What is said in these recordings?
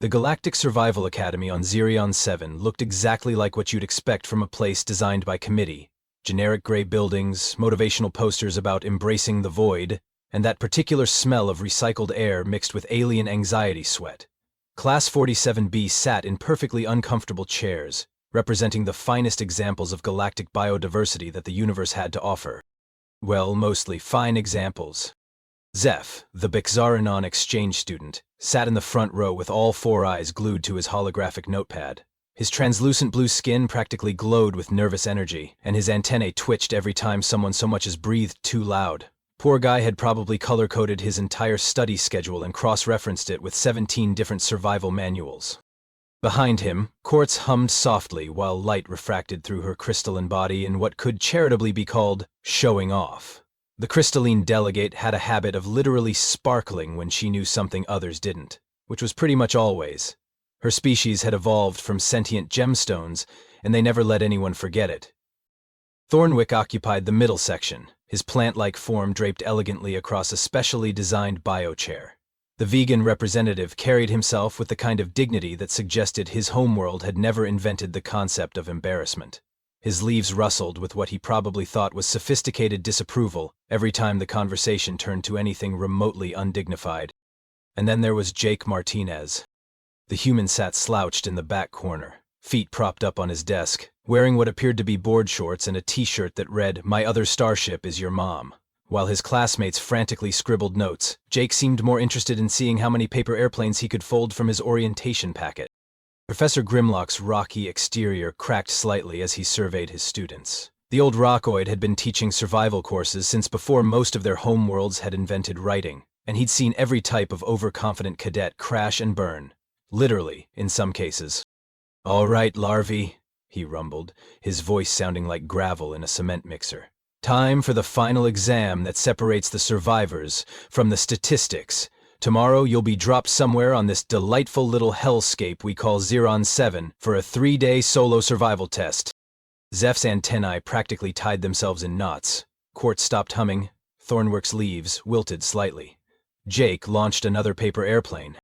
The Galactic Survival Academy on Zirion 7 looked exactly like what you'd expect from a place designed by committee. Generic gray buildings, motivational posters about embracing the void, and that particular smell of recycled air mixed with alien anxiety sweat. Class 47B sat in perfectly uncomfortable chairs, representing the finest examples of galactic biodiversity that the universe had to offer. Well, mostly fine examples. Zeph, the Bixaranon exchange student, sat in the front row with all four eyes glued to his holographic notepad. His translucent blue skin practically glowed with nervous energy, and his antennae twitched every time someone so much as breathed too loud. Poor guy had probably color-coded his entire study schedule and cross-referenced it with 17 different survival manuals. Behind him, Quartz hummed softly while light refracted through her crystalline body in what could charitably be called showing off. The crystalline delegate had a habit of literally sparkling when she knew something others didn't, which was pretty much always. Her species had evolved from sentient gemstones, and they never let anyone forget it. Thornwick occupied the middle section, his plant-like form draped elegantly across a specially designed biochair. The vegan representative carried himself with the kind of dignity that suggested his homeworld had never invented the concept of embarrassment. His leaves rustled with what he probably thought was sophisticated disapproval every time the conversation turned to anything remotely undignified. And then there was Jake Martinez. The human sat slouched in the back corner, feet propped up on his desk, wearing what appeared to be board shorts and a t-shirt that read, "My other starship is your mom." While his classmates frantically scribbled notes, Jake seemed more interested in seeing how many paper airplanes he could fold from his orientation packet. Professor Grimlock's rocky exterior cracked slightly as he surveyed his students. The old rockoid had been teaching survival courses since before most of their homeworlds had invented writing, and he'd seen every type of overconfident cadet crash and burn. Literally, in some cases. "All right, larvae," he rumbled, his voice sounding like gravel in a cement mixer. "Time for the final exam that separates the survivors from the statistics. Tomorrow you'll be dropped somewhere on this delightful little hellscape we call Zirion 7 for a 3-day solo survival test." Zeph's antennae practically tied themselves in knots. Quartz stopped humming. Thornwick's leaves wilted slightly. Jake launched another paper airplane.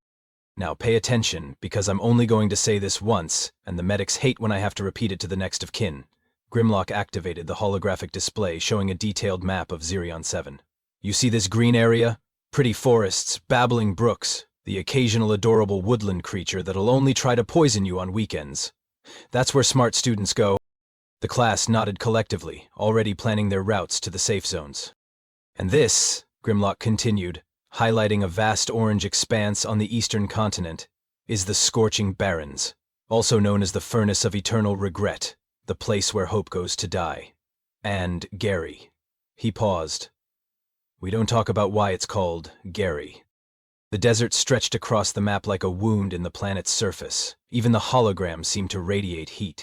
"Now pay attention, because I'm only going to say this once, and the medics hate when I have to repeat it to the next of kin." Grimlock activated the holographic display showing a detailed map of Zirion 7. "You see this green area? Pretty forests, babbling brooks, the occasional adorable woodland creature that'll only try to poison you on weekends. That's where smart students go." The class nodded collectively, already planning their routes to the safe zones. "And this," Grimlock continued, highlighting a vast orange expanse on the eastern continent, "is the Scorching Barrens, also known as the Furnace of Eternal Regret, the place where hope goes to die. And Gary." He paused. "We don't talk about why it's called Gary." The desert stretched across the map like a wound in the planet's surface. Even the hologram seemed to radiate heat.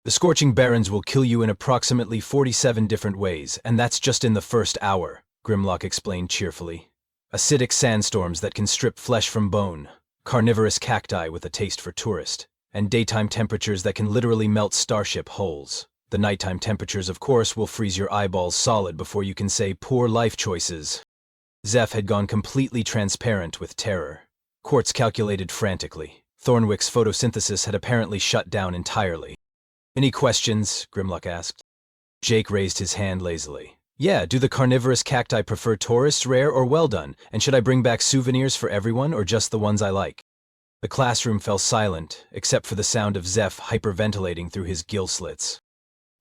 "The Scorching Barrens will kill you in approximately 47 different ways, and that's just in the first hour," Grimlock explained cheerfully. "Acidic sandstorms that can strip flesh from bone, carnivorous cacti with a taste for tourist, and daytime temperatures that can literally melt starship hulls. The nighttime temperatures, of course, will freeze your eyeballs solid before you can say poor life choices." Zeph had gone completely transparent with terror. Quartz calculated frantically. Thornwick's photosynthesis had apparently shut down entirely. "Any questions?" Grimlock asked. Jake raised his hand lazily. "Yeah, do the carnivorous cacti prefer tourists, rare or well done? And should I bring back souvenirs for everyone or just the ones I like?" The classroom fell silent, except for the sound of Zeph hyperventilating through his gill slits.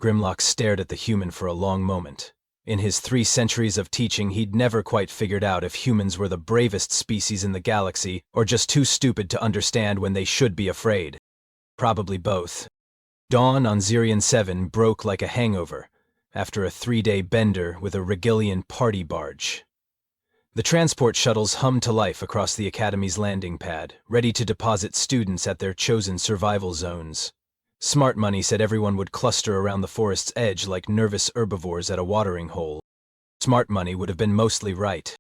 Grimlock stared at the human for a long moment. In his 3 centuries of teaching, he'd never quite figured out if humans were the bravest species in the galaxy or just too stupid to understand when they should be afraid. Probably both. Dawn on Zirion 7 broke like a hangover, after a 3-day bender with a Regillian party barge. The transport shuttles hummed to life across the Academy's landing pad, ready to deposit students at their chosen survival zones. Smart Money said everyone would cluster around the forest's edge like nervous herbivores at a watering hole. Smart Money would have been mostly right.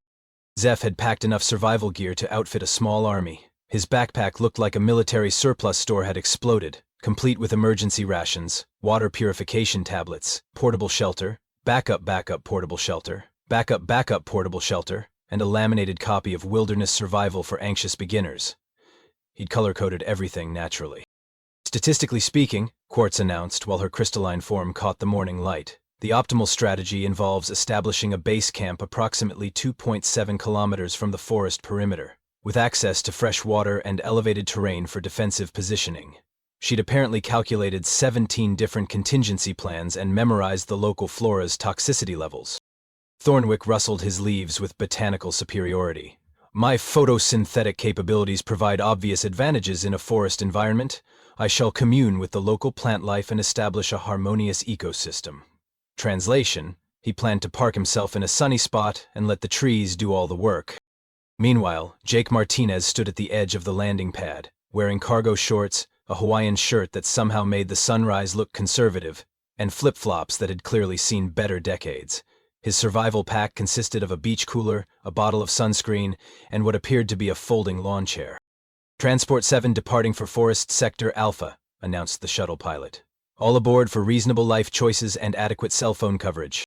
Zeph had packed enough survival gear to outfit a small army. His backpack looked like a military surplus store had exploded, complete with emergency rations, water purification tablets, portable shelter, backup portable shelter, backup portable shelter, and a laminated copy of Wilderness Survival for Anxious Beginners. He'd color-coded everything naturally. Statistically speaking, Quartz announced while her crystalline form caught the morning light, the optimal strategy involves establishing a base camp approximately 2.7 kilometers from the forest perimeter, with access to fresh water and elevated terrain for defensive positioning. She'd apparently calculated 17 different contingency plans and memorized the local flora's toxicity levels. Thornwick rustled his leaves with botanical superiority. My photosynthetic capabilities provide obvious advantages in a forest environment. I shall commune with the local plant life and establish a harmonious ecosystem. Translation: he planned to park himself in a sunny spot and let the trees do all the work. Meanwhile, Jake Martinez stood at the edge of the landing pad, wearing cargo shorts, a Hawaiian shirt that somehow made the sunrise look conservative, and flip-flops that had clearly seen better decades. His survival pack consisted of a beach cooler, a bottle of sunscreen, and what appeared to be a folding lawn chair. Transport 7 departing for Forest Sector Alpha, announced the shuttle pilot. All aboard for reasonable life choices and adequate cell phone coverage.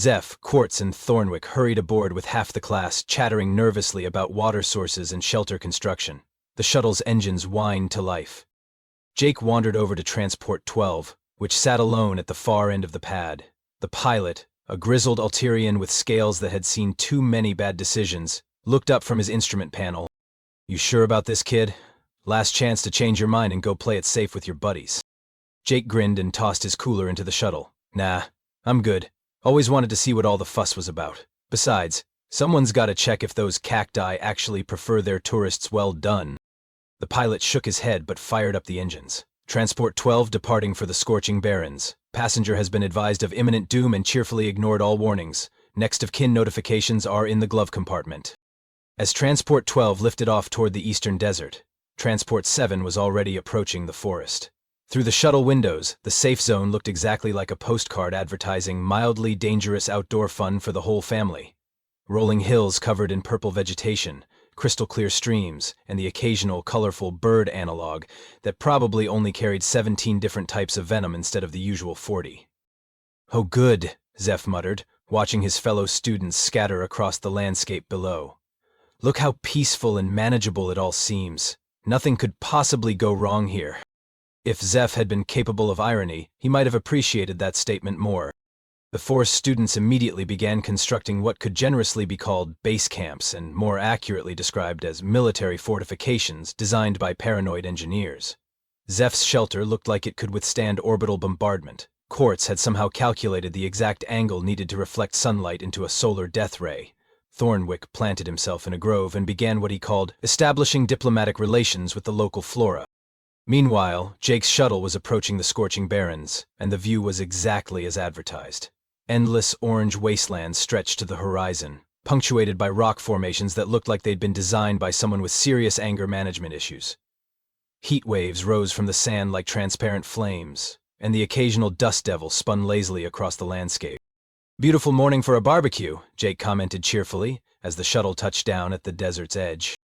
Zeph, Quartz, and Thornwick hurried aboard with half the class chattering nervously about water sources and shelter construction. The shuttle's engines whined to life. Jake wandered over to Transport 12, which sat alone at the far end of the pad. The pilot, a grizzled Alterian with scales that had seen too many bad decisions, looked up from his instrument panel. You sure about this, kid? Last chance to change your mind and go play it safe with your buddies. Jake grinned and tossed his cooler into the shuttle. Nah, I'm good. Always wanted to see what all the fuss was about. Besides, someone's gotta check if those cacti actually prefer their tourists well done. The pilot shook his head but fired up the engines. Transport 12 departing for the Scorching Barrens. Passenger has been advised of imminent doom and cheerfully ignored all warnings. Next of kin notifications are in the glove compartment. As Transport 12 lifted off toward the eastern desert, Transport 7 was already approaching the forest. Through the shuttle windows, the safe zone looked exactly like a postcard advertising mildly dangerous outdoor fun for the whole family. Rolling hills covered in purple vegetation, crystal-clear streams, and the occasional colorful bird analog that probably only carried 17 different types of venom instead of the usual 40. Oh good, Zeph muttered, watching his fellow students scatter across the landscape below. Look how peaceful and manageable it all seems. Nothing could possibly go wrong here. If Zeph had been capable of irony, he might have appreciated that statement more. The Force students immediately began constructing what could generously be called base camps and more accurately described as military fortifications designed by paranoid engineers. Zeph's shelter looked like it could withstand orbital bombardment. Quartz had somehow calculated the exact angle needed to reflect sunlight into a solar death ray. Thornwick planted himself in a grove and began what he called establishing diplomatic relations with the local flora. Meanwhile, Jake's shuttle was approaching the Scorching Barrens, and the view was exactly as advertised. Endless orange wastelands stretched to the horizon, punctuated by rock formations that looked like they'd been designed by someone with serious anger management issues. Heat waves rose from the sand like transparent flames, and the occasional dust devil spun lazily across the landscape. Beautiful morning for a barbecue, Jake commented cheerfully, as the shuttle touched down at the desert's edge.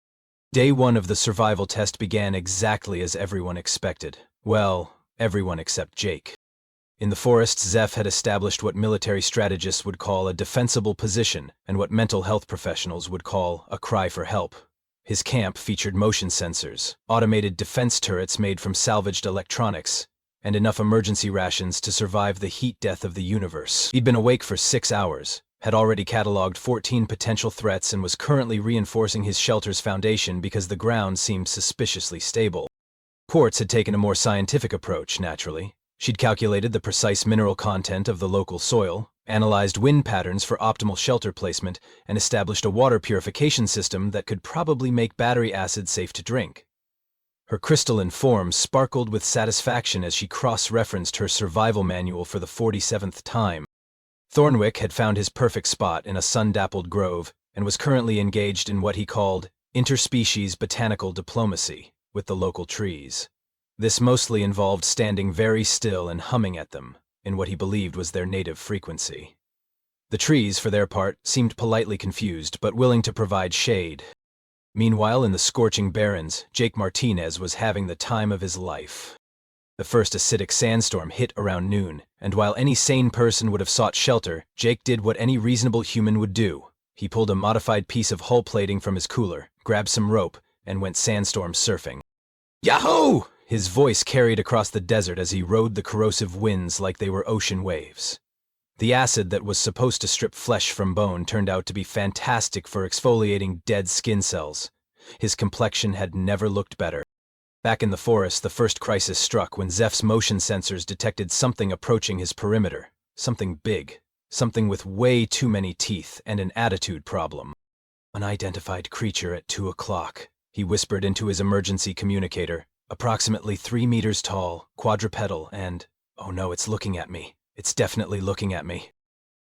Day 1 of the survival test began exactly as everyone expected. Well, everyone except Jake. In the forest, Zeph had established what military strategists would call a defensible position and what mental health professionals would call a cry for help. His camp featured motion sensors, automated defense turrets made from salvaged electronics, and enough emergency rations to survive the heat death of the universe. He'd been awake for 6 hours, had already cataloged 14 potential threats, and was currently reinforcing his shelter's foundation because the ground seemed suspiciously stable. Quartz had taken a more scientific approach, naturally. She'd calculated the precise mineral content of the local soil, analyzed wind patterns for optimal shelter placement, and established a water purification system that could probably make battery acid safe to drink. Her crystalline form sparkled with satisfaction as she cross-referenced her survival manual for the 47th time. Thornwick had found his perfect spot in a sun-dappled grove and was currently engaged in what he called interspecies botanical diplomacy with the local trees. This mostly involved standing very still and humming at them, in what he believed was their native frequency. The trees, for their part, seemed politely confused, but willing to provide shade. Meanwhile, in the Scorching Barrens, Jake Martinez was having the time of his life. The first acidic sandstorm hit around noon, and while any sane person would have sought shelter, Jake did what any reasonable human would do. He pulled a modified piece of hull plating from his cooler, grabbed some rope, and went sandstorm surfing. Yahoo! His voice carried across the desert as he rode the corrosive winds like they were ocean waves. The acid that was supposed to strip flesh from bone turned out to be fantastic for exfoliating dead skin cells. His complexion had never looked better. Back in the forest, the first crisis struck when Zeph's motion sensors detected something approaching his perimeter. Something big. Something with way too many teeth and an attitude problem. Unidentified creature at 2 o'clock, he whispered into his emergency communicator. Approximately 3 meters tall, quadrupedal, and, oh no, it's looking at me. It's definitely looking at me.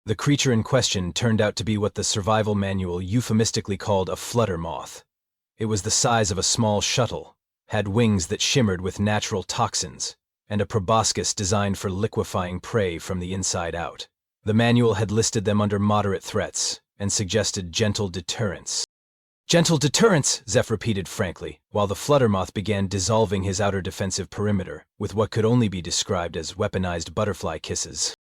The creature in question turned out to be what the survival manual euphemistically called a flutter moth. It was the size of a small shuttle, had wings that shimmered with natural toxins, and a proboscis designed for liquefying prey from the inside out. The manual had listed them under moderate threats and suggested gentle deterrence. Gentle deterrence, Zeph repeated frankly, while the fluttermoth began dissolving his outer defensive perimeter with what could only be described as weaponized butterfly kisses.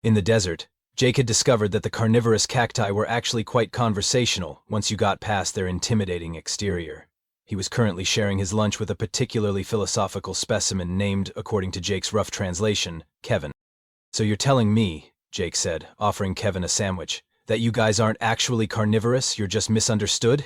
In the desert, Jake had discovered that the carnivorous cacti were actually quite conversational once you got past their intimidating exterior. He was currently sharing his lunch with a particularly philosophical specimen named, according to Jake's rough translation, Kevin. So you're telling me, Jake said, offering Kevin a sandwich, that you guys aren't actually carnivorous, you're just misunderstood?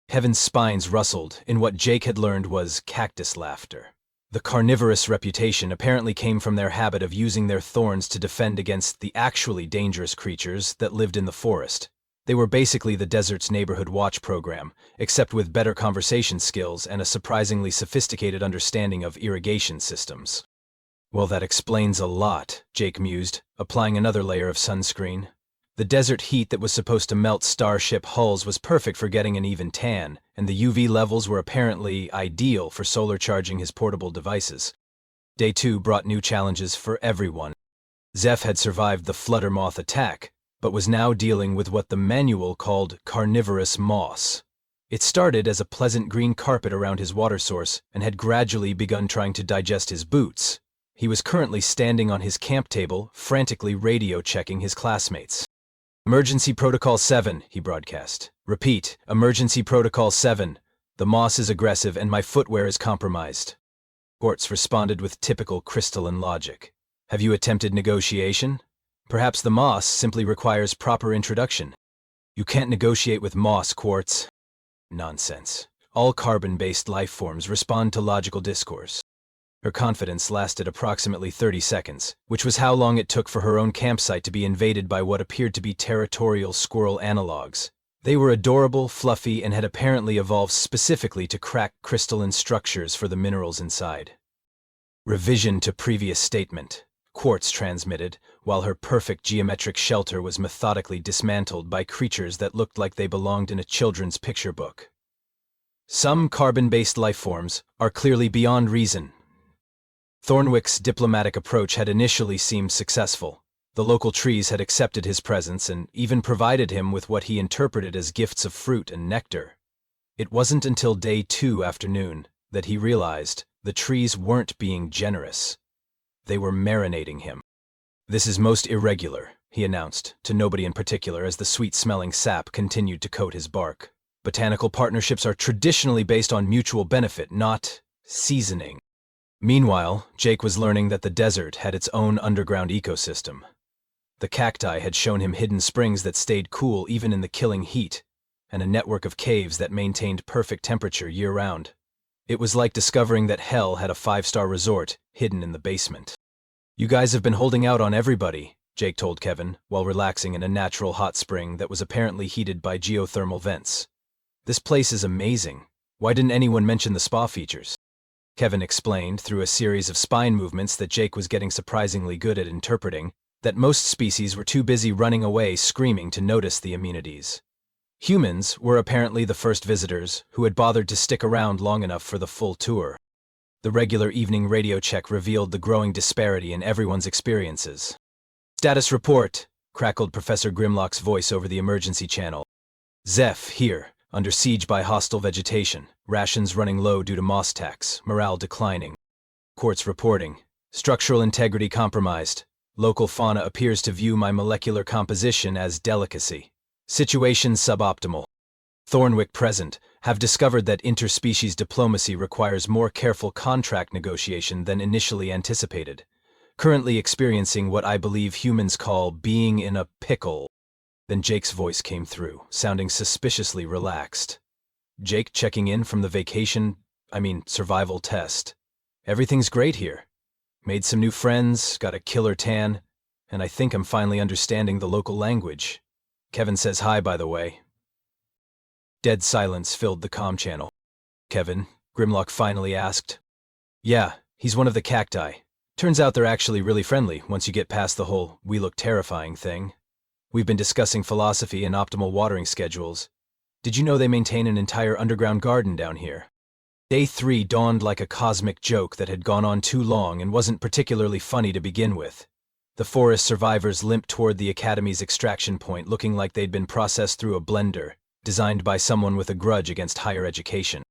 Kevin's spines rustled in what Jake had learned was cactus laughter. The carnivorous reputation apparently came from their habit of using their thorns to defend against the actually dangerous creatures that lived in the forest. They were basically the desert's neighborhood watch program, except with better conversation skills and a surprisingly sophisticated understanding of irrigation systems. Well, that explains a lot, Jake mused, applying another layer of sunscreen. The desert heat that was supposed to melt starship hulls was perfect for getting an even tan, and the UV levels were apparently ideal for solar charging his portable devices. Day 2 brought new challenges for everyone. Zeph had survived the fluttermoth attack, but was now dealing with what the manual called carnivorous moss. It started as a pleasant green carpet around his water source and had gradually begun trying to digest his boots. He was currently standing on his camp table, frantically radio checking his classmates. Emergency Protocol 7, he broadcast. Repeat, Emergency Protocol 7. The moss is aggressive and my footwear is compromised. Quartz responded with typical crystalline logic. Have you attempted negotiation? Perhaps the moss simply requires proper introduction. You can't negotiate with moss, Quartz. Nonsense. All carbon-based life forms respond to logical discourse. Her confidence lasted approximately 30 seconds, which was how long it took for her own campsite to be invaded by what appeared to be territorial squirrel analogs. They were adorable, fluffy, and had apparently evolved specifically to crack crystalline structures for the minerals inside. Revision to previous statement, Quartz transmitted, while her perfect geometric shelter was methodically dismantled by creatures that looked like they belonged in a children's picture book. Some carbon-based life forms are clearly beyond reason. Thornwick's diplomatic approach had initially seemed successful. The local trees had accepted his presence and even provided him with what he interpreted as gifts of fruit and nectar. It wasn't until Day 2 afternoon that he realized the trees weren't being generous. They were marinating him. This is most irregular, he announced, to nobody in particular as the sweet-smelling sap continued to coat his bark. Botanical partnerships are traditionally based on mutual benefit, not seasoning. Meanwhile, Jake was learning that the desert had its own underground ecosystem. The cacti had shown him hidden springs that stayed cool even in the killing heat, and a network of caves that maintained perfect temperature year-round. It was like discovering that hell had a 5-star resort hidden in the basement. You guys have been holding out on everybody, Jake told Kevin, while relaxing in a natural hot spring that was apparently heated by geothermal vents. This place is amazing. Why didn't anyone mention the spa features? Kevin explained, through a series of spine movements that Jake was getting surprisingly good at interpreting, that most species were too busy running away screaming to notice the amenities. Humans were apparently the first visitors who had bothered to stick around long enough for the full tour. The regular evening radio check revealed the growing disparity in everyone's experiences. Status report, crackled Professor Grimlock's voice over the emergency channel. Zeph, here, under siege by hostile vegetation, rations running low due to moss tax, morale declining. Quartz reporting. Structural integrity compromised. Local fauna appears to view my molecular composition as delicacy. Situation suboptimal. Thornwick present, have discovered that interspecies diplomacy requires more careful contract negotiation than initially anticipated, currently experiencing what I believe humans call being in a pickle. Then Jake's voice came through, sounding suspiciously relaxed. Jake checking in from the survival test. Everything's great here. Made some new friends, got a killer tan, and I think I'm finally understanding the local language. Kevin says hi, by the way. Dead silence filled the comm channel. Kevin, Grimlock finally asked. Yeah, he's one of the cacti. Turns out they're actually really friendly once you get past the whole "we look terrifying" thing. We've been discussing philosophy and optimal watering schedules. Did you know they maintain an entire underground garden down here? Day 3 dawned like a cosmic joke that had gone on too long and wasn't particularly funny to begin with. The forest survivors limped toward the Academy's extraction point looking like they'd been processed through a blender, designed by someone with a grudge against higher education.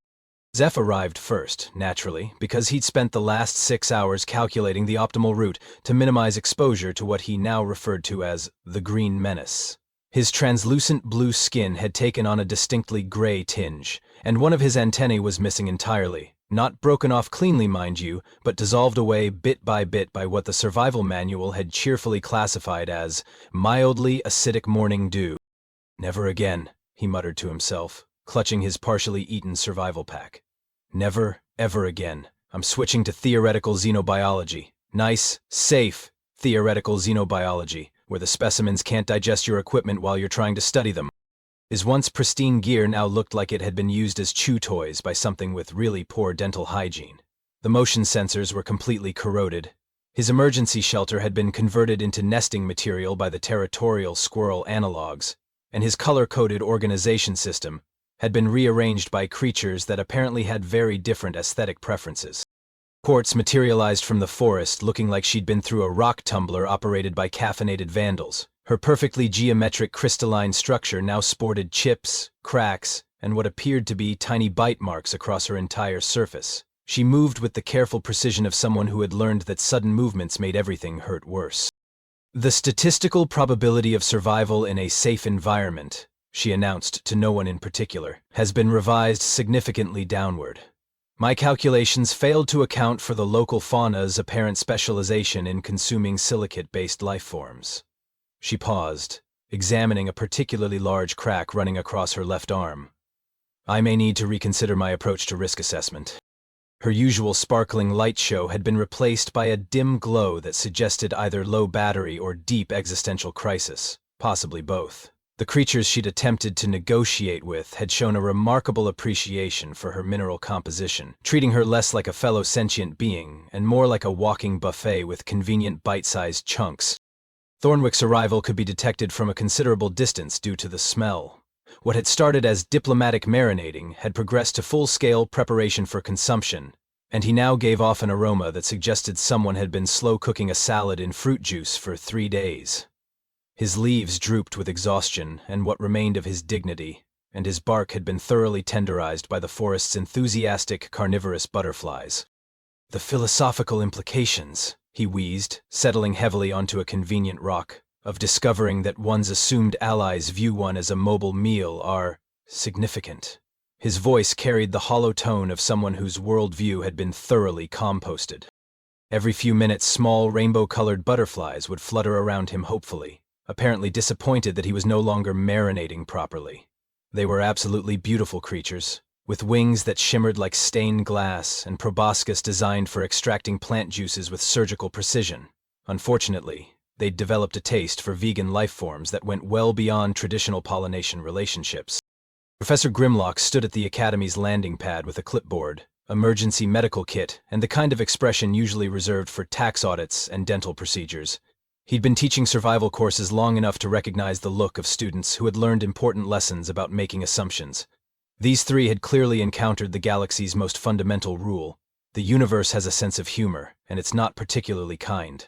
Zeph arrived first, naturally, because he'd spent the last 6 hours calculating the optimal route to minimize exposure to what he now referred to as the Green Menace. His translucent blue skin had taken on a distinctly gray tinge, and one of his antennae was missing entirely. Not broken off cleanly, mind you, but dissolved away bit by what the survival manual had cheerfully classified as mildly acidic morning dew. Never again, he muttered to himself, clutching his partially eaten survival pack. Never, ever again. I'm switching to theoretical xenobiology. Nice, safe, theoretical xenobiology, where the specimens can't digest your equipment while you're trying to study them. His once pristine gear now looked like it had been used as chew toys by something with really poor dental hygiene. The motion sensors were completely corroded. His emergency shelter had been converted into nesting material by the territorial squirrel analogs, and his color-coded organization system had been rearranged by creatures that apparently had very different aesthetic preferences. Quartz materialized from the forest looking like she'd been through a rock tumbler operated by caffeinated vandals. Her perfectly geometric crystalline structure now sported chips, cracks, and what appeared to be tiny bite marks across her entire surface. She moved with the careful precision of someone who had learned that sudden movements made everything hurt worse. The statistical probability of survival in a safe environment, she announced to no one in particular, has been revised significantly downward. My calculations failed to account for the local fauna's apparent specialization in consuming silicate-based lifeforms. She paused, examining a particularly large crack running across her left arm. I may need to reconsider my approach to risk assessment. Her usual sparkling light show had been replaced by a dim glow that suggested either low battery or deep existential crisis, possibly both. The creatures she'd attempted to negotiate with had shown a remarkable appreciation for her mineral composition, treating her less like a fellow sentient being and more like a walking buffet with convenient bite-sized chunks. Thornwick's arrival could be detected from a considerable distance due to the smell. What had started as diplomatic marinating had progressed to full-scale preparation for consumption, and he now gave off an aroma that suggested someone had been slow-cooking a salad in fruit juice for 3 days. His leaves drooped with exhaustion and what remained of his dignity, and his bark had been thoroughly tenderized by the forest's enthusiastic carnivorous butterflies. The philosophical implications, he wheezed, settling heavily onto a convenient rock, of discovering that one's assumed allies view one as a mobile meal are significant. His voice carried the hollow tone of someone whose worldview had been thoroughly composted. Every few minutes, small rainbow-colored butterflies would flutter around him hopefully, apparently disappointed that he was no longer marinating properly. They were absolutely beautiful creatures, with wings that shimmered like stained glass and proboscis designed for extracting plant juices with surgical precision. Unfortunately, they'd developed a taste for vegan lifeforms that went well beyond traditional pollination relationships. Professor Grimlock stood at the Academy's landing pad with a clipboard, emergency medical kit, and the kind of expression usually reserved for tax audits and dental procedures. He'd been teaching survival courses long enough to recognize the look of students who had learned important lessons about making assumptions. These 3 had clearly encountered the galaxy's most fundamental rule. The universe has a sense of humor, and it's not particularly kind.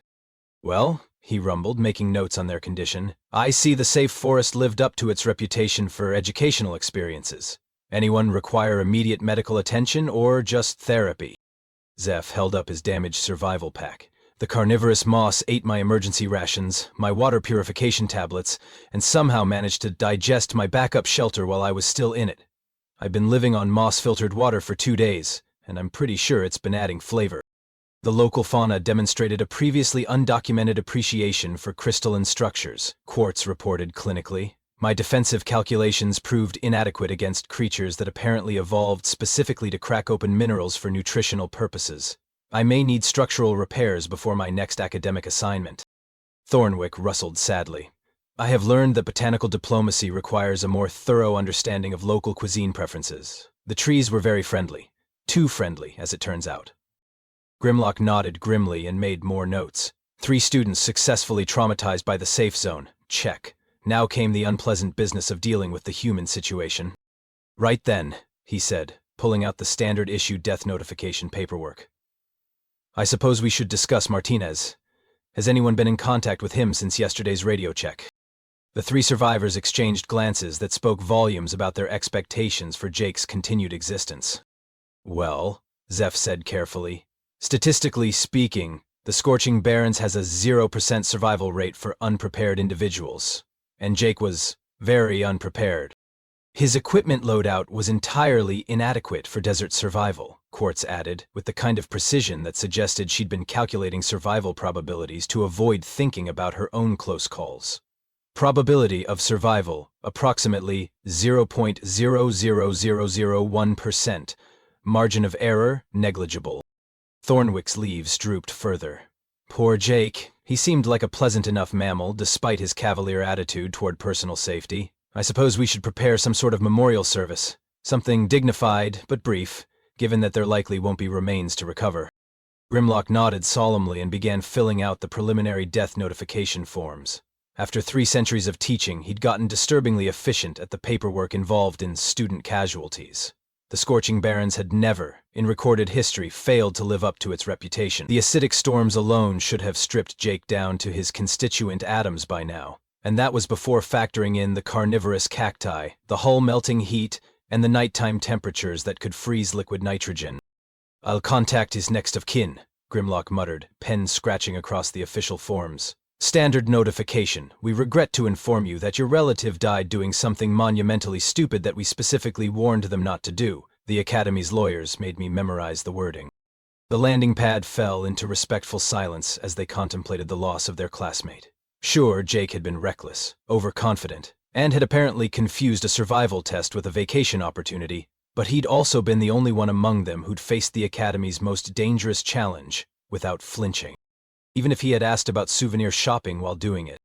Well, he rumbled, making notes on their condition, I see the safe forest lived up to its reputation for educational experiences. Anyone require immediate medical attention or just therapy? Zeph held up his damaged survival pack, The carnivorous moss ate my emergency rations, my water purification tablets, and somehow managed to digest my backup shelter while I was still in it. I've been living on moss-filtered water for 2 days, and I'm pretty sure it's been adding flavor. The local fauna demonstrated a previously undocumented appreciation for crystalline structures, Quartz reported clinically. My defensive calculations proved inadequate against creatures that apparently evolved specifically to crack open minerals for nutritional purposes. I may need structural repairs before my next academic assignment. Thornwick rustled sadly. I have learned that botanical diplomacy requires a more thorough understanding of local cuisine preferences. The trees were very friendly. Too friendly, as it turns out. Grimlock nodded grimly and made more notes. 3 students successfully traumatized by the safe zone. Check. Now came the unpleasant business of dealing with the human situation. Right then, he said, pulling out the standard-issue death notification paperwork. I suppose we should discuss Martinez. Has anyone been in contact with him since yesterday's radio check? The 3 survivors exchanged glances that spoke volumes about their expectations for Jake's continued existence. Well, Zeph said carefully, statistically speaking, the Scorching Barrens has a 0% survival rate for unprepared individuals. And Jake was very unprepared. His equipment loadout was entirely inadequate for desert survival, Quartz added, with the kind of precision that suggested she'd been calculating survival probabilities to avoid thinking about her own close calls. Probability of survival, approximately 0.00001%. Margin of error, negligible. Thornwick's leaves drooped further. Poor Jake. He seemed like a pleasant enough mammal, despite his cavalier attitude toward personal safety. I suppose we should prepare some sort of memorial service. Something dignified, but brief, given that there likely won't be remains to recover. Grimlock nodded solemnly and began filling out the preliminary death notification forms. After 3 centuries of teaching, he'd gotten disturbingly efficient at the paperwork involved in student casualties. The Scorching Barrens had never, in recorded history, failed to live up to its reputation. The acidic storms alone should have stripped Jake down to his constituent atoms by now, and that was before factoring in the carnivorous cacti, the hull-melting heat, and the nighttime temperatures that could freeze liquid nitrogen. I'll contact his next of kin, Grimlock muttered, pen scratching across the official forms. Standard notification. We regret to inform you that your relative died doing something monumentally stupid that we specifically warned them not to do. The Academy's lawyers made me memorize the wording. The landing pad fell into respectful silence as they contemplated the loss of their classmate. Sure, Jake had been reckless, overconfident, and had apparently confused a survival test with a vacation opportunity, but he'd also been the only one among them who'd faced the Academy's most dangerous challenge without flinching. Even if he had asked about souvenir shopping while doing it.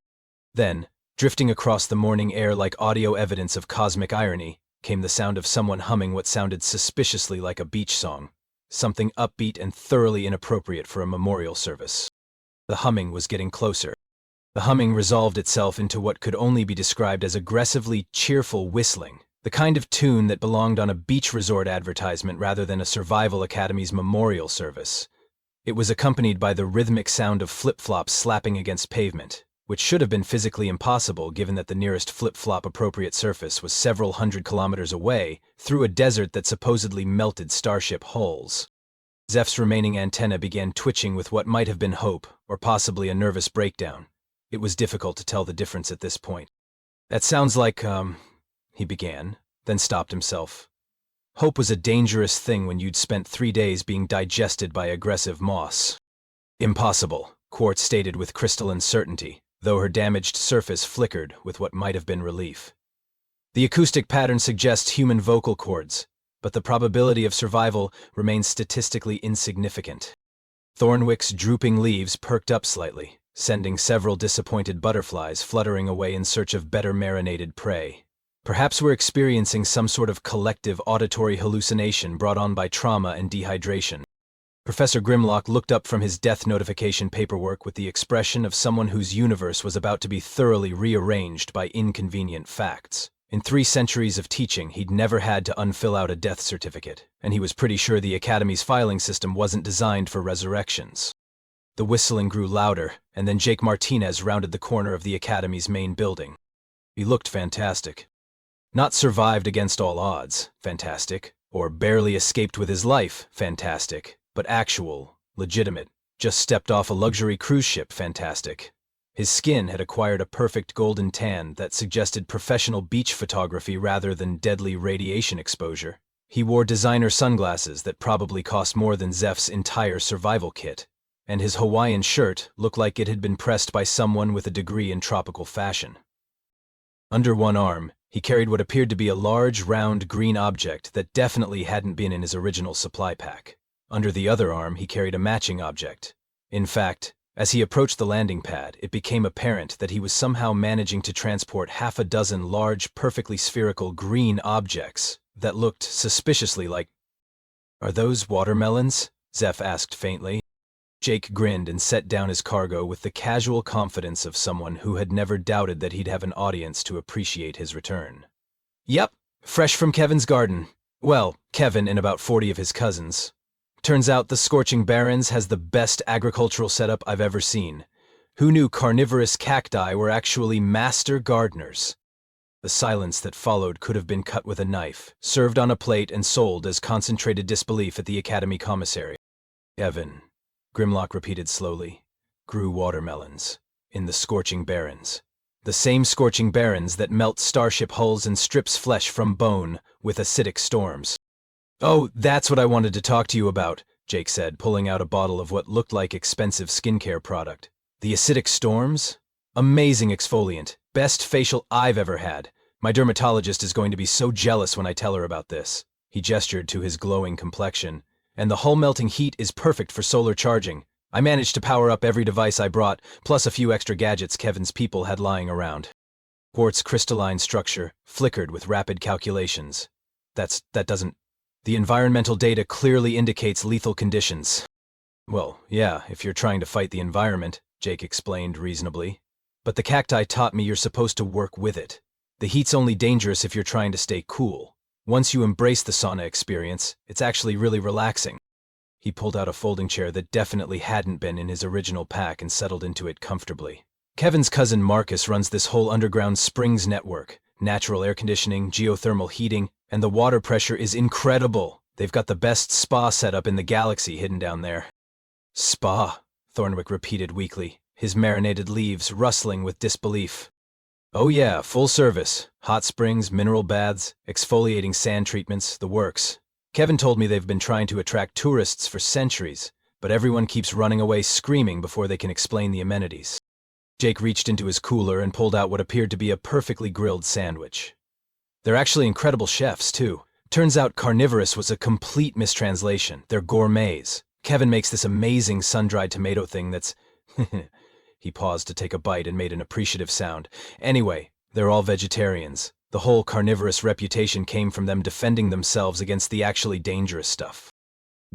Then, drifting across the morning air like audio evidence of cosmic irony, came the sound of someone humming what sounded suspiciously like a beach song, something upbeat and thoroughly inappropriate for a memorial service. The humming was getting closer. The humming resolved itself into what could only be described as aggressively cheerful whistling, the kind of tune that belonged on a beach resort advertisement rather than a Survival Academy's memorial service. It was accompanied by the rhythmic sound of flip-flops slapping against pavement, which should have been physically impossible given that the nearest flip-flop appropriate surface was several hundred kilometers away, through a desert that supposedly melted starship hulls. Zeph's remaining antenna began twitching with what might have been hope, or possibly a nervous breakdown. It was difficult to tell the difference at this point. That sounds like, he began, then stopped himself. Hope was a dangerous thing when you'd spent 3 days being digested by aggressive moss. Impossible, Quartz stated with crystalline certainty, though her damaged surface flickered with what might have been relief. The acoustic pattern suggests human vocal cords, but the probability of survival remains statistically insignificant. Thornwick's drooping leaves perked up slightly, sending several disappointed butterflies fluttering away in search of better marinated prey. Perhaps we're experiencing some sort of collective auditory hallucination brought on by trauma and dehydration. Professor Grimlock looked up from his death notification paperwork with the expression of someone whose universe was about to be thoroughly rearranged by inconvenient facts. In 3 centuries of teaching, he'd never had to unfill out a death certificate, and he was pretty sure the Academy's filing system wasn't designed for resurrections. The whistling grew louder, and then Jake Martinez rounded the corner of the Academy's main building. He looked fantastic. Not survived against all odds, fantastic, or barely escaped with his life, fantastic, but actual, legitimate, Just stepped off a luxury cruise ship, fantastic. His skin had acquired a perfect golden tan that suggested professional beach photography rather than deadly radiation exposure. He wore designer sunglasses that probably cost more than Zeph's entire survival kit, and his Hawaiian shirt looked like it had been pressed by someone with a degree in tropical fashion. Under one arm, he carried what appeared to be a large, round, green object that definitely hadn't been in his original supply pack. Under the other arm, he carried a matching object. In fact, as he approached the landing pad, it became apparent that he was somehow managing to transport half a dozen large, perfectly spherical green objects that looked suspiciously like... "Are those watermelons?" Zeph asked faintly. Jake grinned and set down his cargo with the casual confidence of someone who had never doubted that he'd have an audience to appreciate his return. "Yep, fresh from Kevin's garden. Well, Kevin and about 40 of his cousins. Turns out the Scorching Barrens has the best agricultural setup I've ever seen. Who knew carnivorous cacti were actually master gardeners?" The silence that followed could have been cut with a knife, served on a plate and sold as concentrated disbelief at the Academy commissary. "Kevin," Grimlock repeated slowly, "grew watermelons in the Scorching Barrens. The same Scorching Barrens that melt starship hulls and strips flesh from bone with acidic storms." "Oh, that's what I wanted to talk to you about," Jake said, pulling out a bottle of what looked like expensive skincare product. "The acidic storms? Amazing exfoliant. Best facial I've ever had. My dermatologist is going to be so jealous when I tell her about this." He gestured to his glowing complexion. "And the hull-melting heat is perfect for solar charging. I managed to power up every device I brought, plus a few extra gadgets Kevin's people had lying around." Quartz crystalline structure flickered with rapid calculations. That doesn't... The environmental data clearly indicates lethal conditions." "Well, yeah, if you're trying to fight the environment," Jake explained reasonably. "But the cacti taught me you're supposed to work with it. The heat's only dangerous if you're trying to stay cool. Once you embrace the sauna experience, it's actually really relaxing." He pulled out a folding chair that definitely hadn't been in his original pack and settled into it comfortably. "Kevin's cousin Marcus runs this whole underground springs network. Natural air conditioning, geothermal heating, and the water pressure is incredible. They've got the best spa setup in the galaxy hidden down there." "Spa," Thornwick repeated weakly, his marinated leaves rustling with disbelief. "Oh yeah, full service. Hot springs, mineral baths, exfoliating sand treatments, the works. Kevin told me they've been trying to attract tourists for centuries, but everyone keeps running away screaming before they can explain the amenities." Jake reached into his cooler and pulled out what appeared to be a perfectly grilled sandwich. "They're actually incredible chefs, too. Turns out carnivorous was a complete mistranslation. They're gourmets. Kevin makes this amazing sun-dried tomato thing that's..." He paused to take a bite and made an appreciative sound. "Anyway, they're all vegetarians. The whole carnivorous reputation came from them defending themselves against the actually dangerous stuff."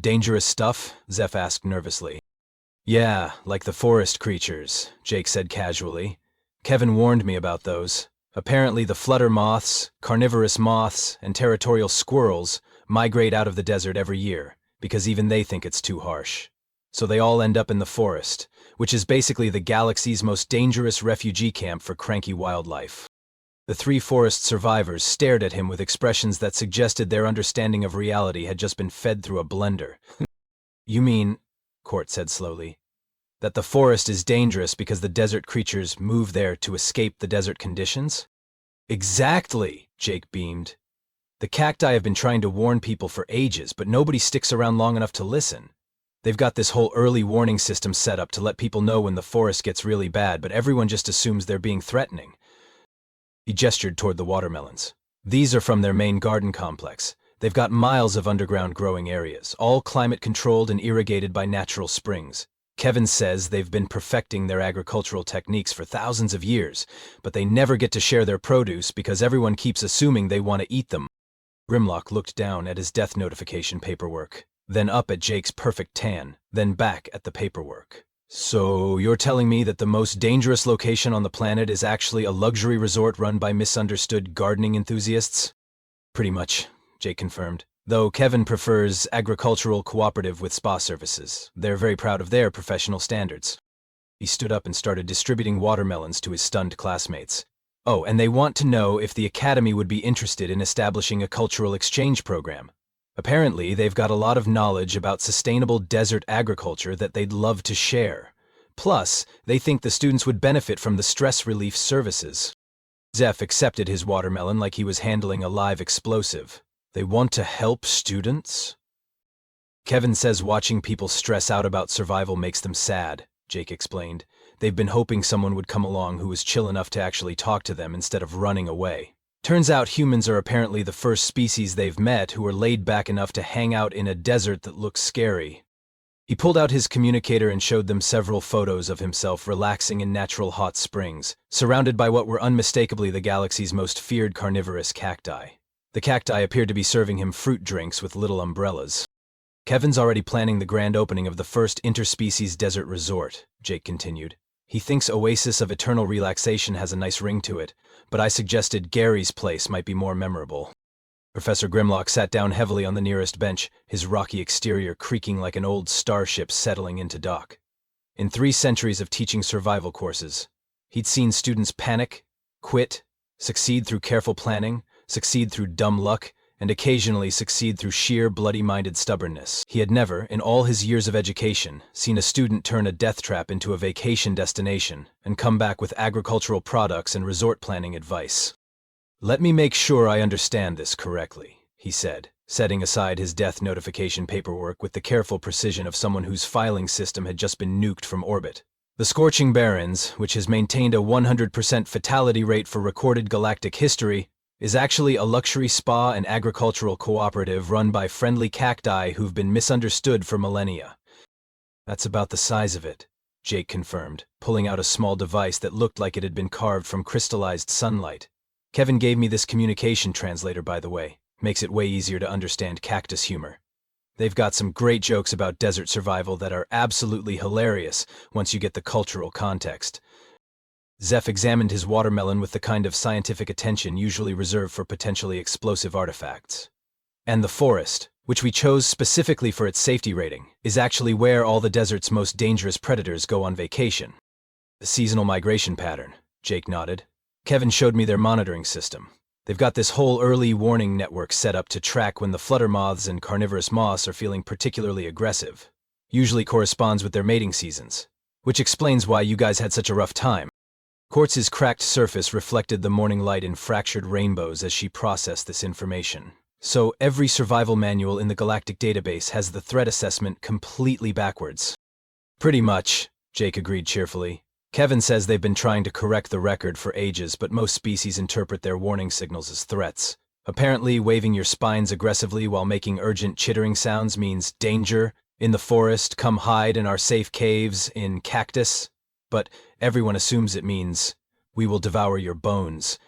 "Dangerous stuff?" Zeph asked nervously. "Yeah, like the forest creatures," Jake said casually. "Kevin warned me about those. Apparently the flutter moths, carnivorous moths, and territorial squirrels migrate out of the desert every year, because even they think it's too harsh. So they all end up in the forest, which is basically the galaxy's most dangerous refugee camp for cranky wildlife." The 3 forest survivors stared at him with expressions that suggested their understanding of reality had just been fed through a blender. "You mean," Court said slowly, "that the forest is dangerous because the desert creatures move there to escape the desert conditions?" "Exactly," Jake beamed. "The cacti have been trying to warn people for ages, but nobody sticks around long enough to listen. They've got this whole early warning system set up to let people know when the forest gets really bad, but everyone just assumes they're being threatening." He gestured toward the watermelons. "These are from their main garden complex. They've got miles of underground growing areas, all climate-controlled and irrigated by natural springs. Kevin says they've been perfecting their agricultural techniques for thousands of years, but they never get to share their produce because everyone keeps assuming they want to eat them." Grimlock looked down at his death notification paperwork, then up at Jake's perfect tan, then back at the paperwork. "So you're telling me that the most dangerous location on the planet is actually a luxury resort run by misunderstood gardening enthusiasts?" "Pretty much," Jake confirmed. "Though Kevin prefers agricultural cooperative with spa services. They're very proud of their professional standards." He stood up and started distributing watermelons to his stunned classmates. "Oh, and they want to know if the Academy would be interested in establishing a cultural exchange program." Apparently, they've got a lot of knowledge about sustainable desert agriculture that they'd love to share. Plus, they think the students would benefit from the stress relief services. Zeph accepted his watermelon like he was handling a live explosive. They want to help students? Kevin says watching people stress out about survival makes them sad, Jake explained. They've been hoping someone would come along who was chill enough to actually talk to them instead of running away. Turns out humans are apparently the first species they've met who are laid back enough to hang out in a desert that looks scary. He pulled out his communicator and showed them several photos of himself relaxing in natural hot springs, surrounded by what were unmistakably the galaxy's most feared carnivorous cacti. The cacti appeared to be serving him fruit drinks with little umbrellas. Kevin's already planning the grand opening of the first interspecies desert resort, Jake continued. He thinks Oasis of Eternal Relaxation has a nice ring to it, but I suggested Gary's place might be more memorable. Professor Grimlock sat down heavily on the nearest bench, his rocky exterior creaking like an old starship settling into dock. In 3 centuries of teaching survival courses, he'd seen students panic, quit, succeed through careful planning, succeed through dumb luck, and occasionally succeed through sheer bloody-minded stubbornness. He had never, in all his years of education, seen a student turn a death trap into a vacation destination and come back with agricultural products and resort planning advice. "Let me make sure I understand this correctly," he said, setting aside his death notification paperwork with the careful precision of someone whose filing system had just been nuked from orbit. The Scorching Barrens, which has maintained a 100% fatality rate for recorded galactic history, is actually a luxury spa and agricultural cooperative run by friendly cacti who've been misunderstood for millennia. That's about the size of it, Jake confirmed, pulling out a small device that looked like it had been carved from crystallized sunlight. Kevin gave me this communication translator, by the way. Makes it way easier to understand cactus humor. They've got some great jokes about desert survival that are absolutely hilarious once you get the cultural context. Zeph examined his watermelon with the kind of scientific attention usually reserved for potentially explosive artifacts. And the forest, which we chose specifically for its safety rating, is actually where all the desert's most dangerous predators go on vacation. The seasonal migration pattern, Jake nodded. Kevin showed me their monitoring system. They've got this whole early warning network set up to track when the flutter moths and carnivorous moths are feeling particularly aggressive. Usually corresponds with their mating seasons, which explains why you guys had such a rough time. Quartz's cracked surface reflected the morning light in fractured rainbows as she processed this information. So every survival manual in the galactic database has the threat assessment completely backwards. Pretty much, Jake agreed cheerfully. Kevin says they've been trying to correct the record for ages, but most species interpret their warning signals as threats. Apparently, waving your spines aggressively while making urgent chittering sounds means danger, in the forest, come hide in our safe caves, in cactus. But everyone assumes it means, we will devour your bones.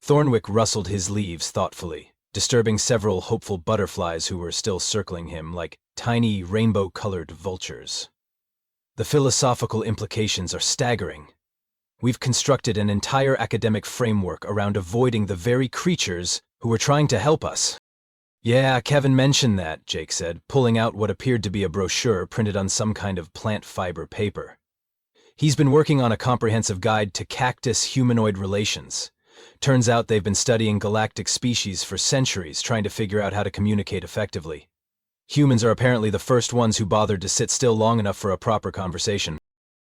Thornwick rustled his leaves thoughtfully, disturbing several hopeful butterflies who were still circling him like tiny rainbow-colored vultures. The philosophical implications are staggering. We've constructed an entire academic framework around avoiding the very creatures who are trying to help us. Yeah, Kevin mentioned that, Jake said, pulling out what appeared to be a brochure printed on some kind of plant fiber paper. He's been working on a comprehensive guide to cactus-humanoid relations. Turns out they've been studying galactic species for centuries, trying to figure out how to communicate effectively. Humans are apparently the first ones who bothered to sit still long enough for a proper conversation.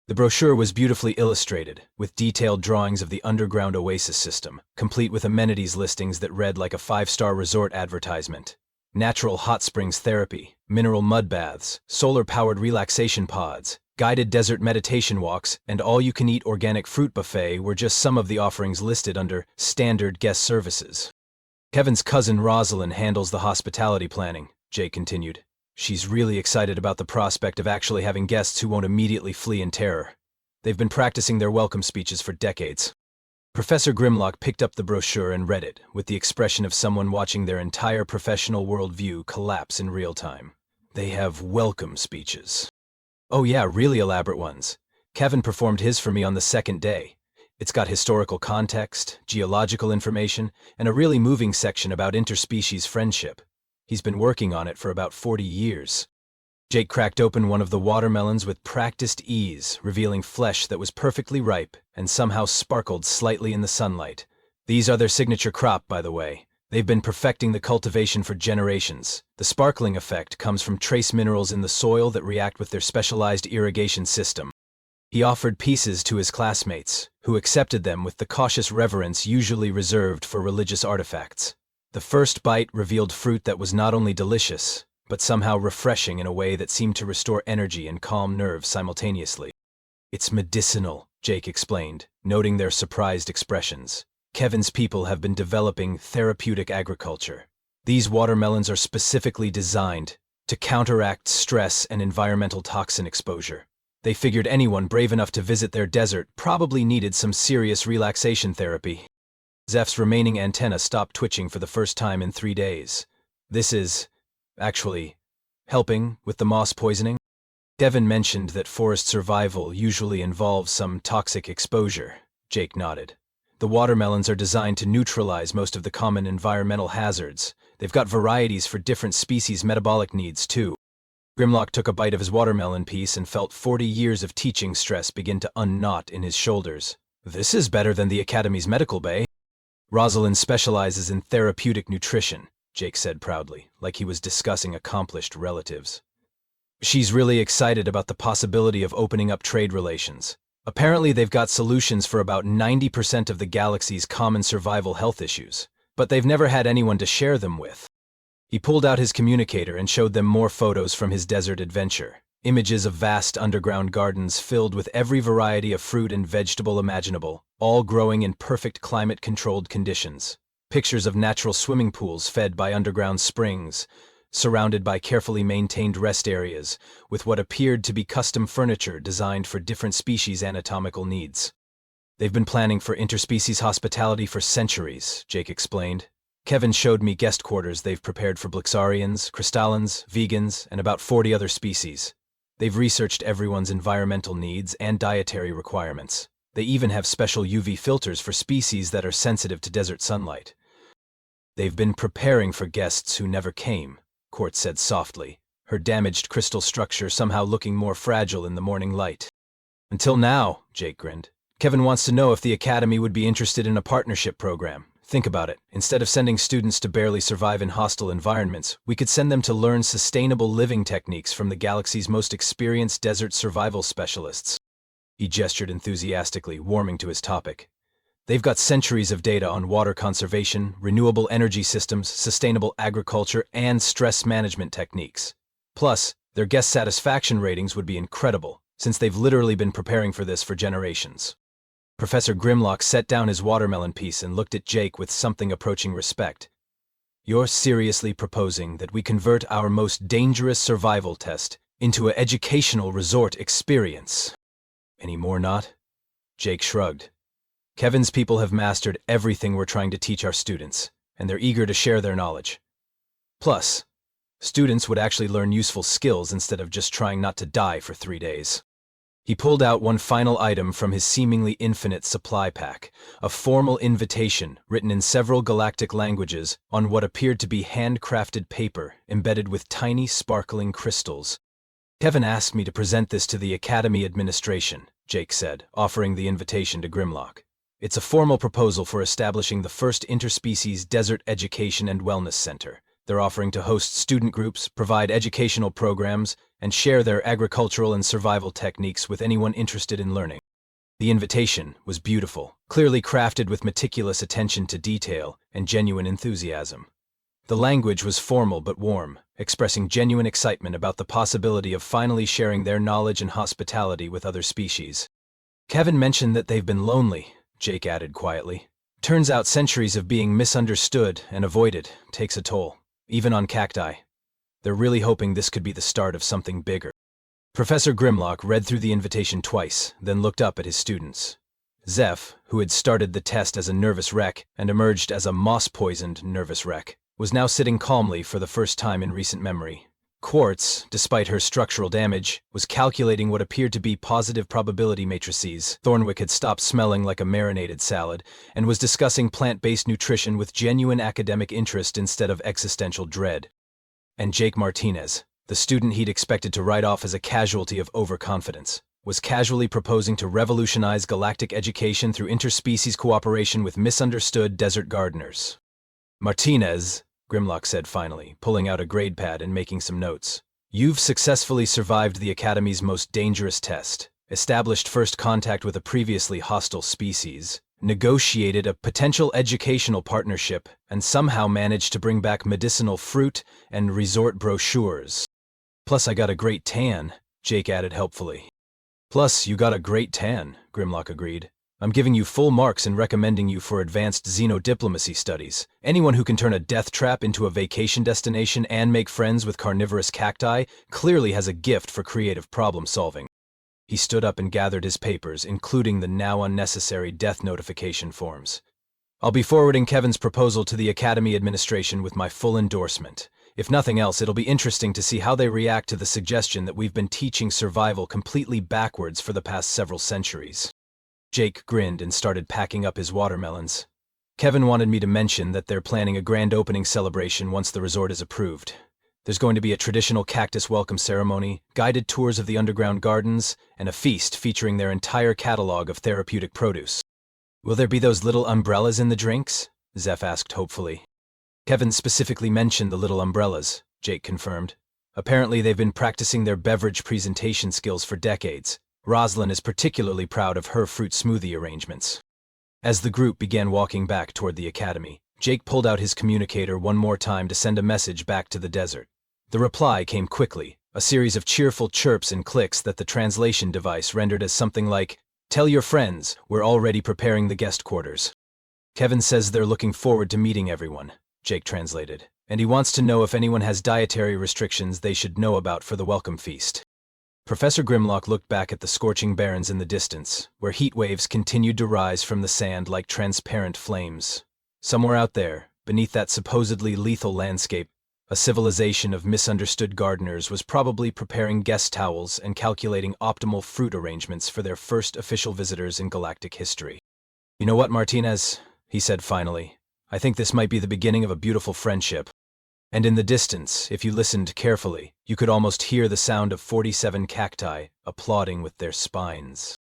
The brochure was beautifully illustrated, with detailed drawings of the underground oasis system, complete with amenities listings that read like a 5-star resort advertisement. Natural hot springs therapy, mineral mud baths, solar-powered relaxation pods, guided desert meditation walks, and all-you-can-eat organic fruit buffet were just some of the offerings listed under standard guest services. Kevin's cousin Rosalind handles the hospitality planning, Jake continued. She's really excited about the prospect of actually having guests who won't immediately flee in terror. They've been practicing their welcome speeches for decades. Professor Grimlock picked up the brochure and read it, with the expression of someone watching their entire professional worldview collapse in real time. They have welcome speeches. Oh yeah, really elaborate ones. Kevin performed his for me on the second day. It's got historical context, geological information, and a really moving section about interspecies friendship. He's been working on it for about 40 years. Jake cracked open one of the watermelons with practiced ease, revealing flesh that was perfectly ripe and somehow sparkled slightly in the sunlight. These are their signature crop, by the way. They've been perfecting the cultivation for generations. The sparkling effect comes from trace minerals in the soil that react with their specialized irrigation system. He offered pieces to his classmates, who accepted them with the cautious reverence usually reserved for religious artifacts. The first bite revealed fruit that was not only delicious, but somehow refreshing in a way that seemed to restore energy and calm nerves simultaneously. "It's medicinal," Jake explained, noting their surprised expressions. "Kevin's people have been developing therapeutic agriculture. These watermelons are specifically designed to counteract stress and environmental toxin exposure. They figured anyone brave enough to visit their desert probably needed some serious relaxation therapy." Zeph's remaining antenna stopped twitching for the first time in 3 days. "This is, actually, helping with the moss poisoning?" Devin mentioned that forest survival usually involves some toxic exposure. Jake nodded. "The watermelons are designed to neutralize most of the common environmental hazards. They've got varieties for different species' metabolic needs, too." Grimlock took a bite of his watermelon piece and felt 40 years of teaching stress begin to unknot in his shoulders. "This is better than the Academy's medical bay." "Rosalind specializes in therapeutic nutrition," Jake said proudly, like he was discussing accomplished relatives. "She's really excited about the possibility of opening up trade relations. Apparently they've got solutions for about 90% of the galaxy's common survival health issues, but they've never had anyone to share them with." He pulled out his communicator and showed them more photos from his desert adventure. Images of vast underground gardens filled with every variety of fruit and vegetable imaginable, all growing in perfect climate-controlled conditions. Pictures of natural swimming pools fed by underground springs, surrounded by carefully maintained rest areas, with what appeared to be custom furniture designed for different species' anatomical needs. "They've been planning for interspecies hospitality for centuries," Jake explained. "Kevin showed me guest quarters they've prepared for Blixarians, Crystallans, vegans, and about 40 other species. They've researched everyone's environmental needs and dietary requirements. They even have special UV filters for species that are sensitive to desert sunlight." "They've been preparing for guests who never came," Quartz said softly, her damaged crystal structure somehow looking more fragile in the morning light. "Until now," Jake grinned. "Kevin wants to know if the Academy would be interested in a partnership program. Think about it. Instead of sending students to barely survive in hostile environments, we could send them to learn sustainable living techniques from the galaxy's most experienced desert survival specialists." He gestured enthusiastically, warming to his topic. "They've got centuries of data on water conservation, renewable energy systems, sustainable agriculture, and stress management techniques. Plus, their guest satisfaction ratings would be incredible, since they've literally been preparing for this for generations." Professor Grimlock set down his watermelon piece and looked at Jake with something approaching respect. "You're seriously proposing that we convert our most dangerous survival test into an educational resort experience? Any more not?" Jake shrugged. "Kevin's people have mastered everything we're trying to teach our students, and they're eager to share their knowledge. Plus, students would actually learn useful skills instead of just trying not to die for 3 days." He pulled out one final item from his seemingly infinite supply pack, a formal invitation written in several galactic languages on what appeared to be handcrafted paper embedded with tiny sparkling crystals. "Kevin asked me to present this to the Academy administration," Jake said, offering the invitation to Grimlock. "It's a formal proposal for establishing the first interspecies desert education and wellness center. They're offering to host student groups, provide educational programs, and share their agricultural and survival techniques with anyone interested in learning." The invitation was beautiful, clearly crafted with meticulous attention to detail and genuine enthusiasm. The language was formal but warm, expressing genuine excitement about the possibility of finally sharing their knowledge and hospitality with other species. "Kevin mentioned that they've been lonely," Jake added quietly. "Turns out centuries of being misunderstood and avoided takes a toll, even on cacti. They're really hoping this could be the start of something bigger." Professor Grimlock read through the invitation twice, then looked up at his students. Zeph, who had started the test as a nervous wreck and emerged as a moss-poisoned nervous wreck, was now sitting calmly for the first time in recent memory. Quartz, despite her structural damage, was calculating what appeared to be positive probability matrices. Thornwick had stopped smelling like a marinated salad and was discussing plant-based nutrition with genuine academic interest instead of existential dread. And Jake Martinez, the student he'd expected to write off as a casualty of overconfidence, was casually proposing to revolutionize galactic education through interspecies cooperation with misunderstood desert gardeners. Martinez, Grimlock said finally, pulling out a grade pad and making some notes. You've successfully survived the Academy's most dangerous test, established first contact with a previously hostile species, negotiated a potential educational partnership, and somehow managed to bring back medicinal fruit and resort brochures. Plus I got a great tan, Jake added helpfully. Plus you got a great tan, Grimlock agreed. I'm giving you full marks and recommending you for advanced xenodiplomacy studies. Anyone who can turn a death trap into a vacation destination and make friends with carnivorous cacti clearly has a gift for creative problem solving. He stood up and gathered his papers, including the now unnecessary death notification forms. I'll be forwarding Kevin's proposal to the Academy administration with my full endorsement. If nothing else, it'll be interesting to see how they react to the suggestion that we've been teaching survival completely backwards for the past several centuries. Jake grinned and started packing up his watermelons. Kevin wanted me to mention that they're planning a grand opening celebration once the resort is approved. There's going to be a traditional cactus welcome ceremony, guided tours of the underground gardens, and a feast featuring their entire catalog of therapeutic produce. Will there be those little umbrellas in the drinks? Zeph asked hopefully. Kevin specifically mentioned the little umbrellas, Jake confirmed. Apparently they've been practicing their beverage presentation skills for decades. Roslyn is particularly proud of her fruit smoothie arrangements. As the group began walking back toward the academy, Jake pulled out his communicator one more time to send a message back to the desert. The reply came quickly, a series of cheerful chirps and clicks that the translation device rendered as something like, "Tell your friends, we're already preparing the guest quarters." Kevin says they're looking forward to meeting everyone, Jake translated, and he wants to know if anyone has dietary restrictions they should know about for the welcome feast. Professor Grimlock looked back at the scorching barrens in the distance, where heat waves continued to rise from the sand like transparent flames. Somewhere out there, beneath that supposedly lethal landscape, a civilization of misunderstood gardeners was probably preparing guest towels and calculating optimal fruit arrangements for their first official visitors in galactic history. "You know what, Martinez?" he said finally. "I think this might be the beginning of a beautiful friendship." And in the distance, if you listened carefully, you could almost hear the sound of 47 cacti applauding with their spines.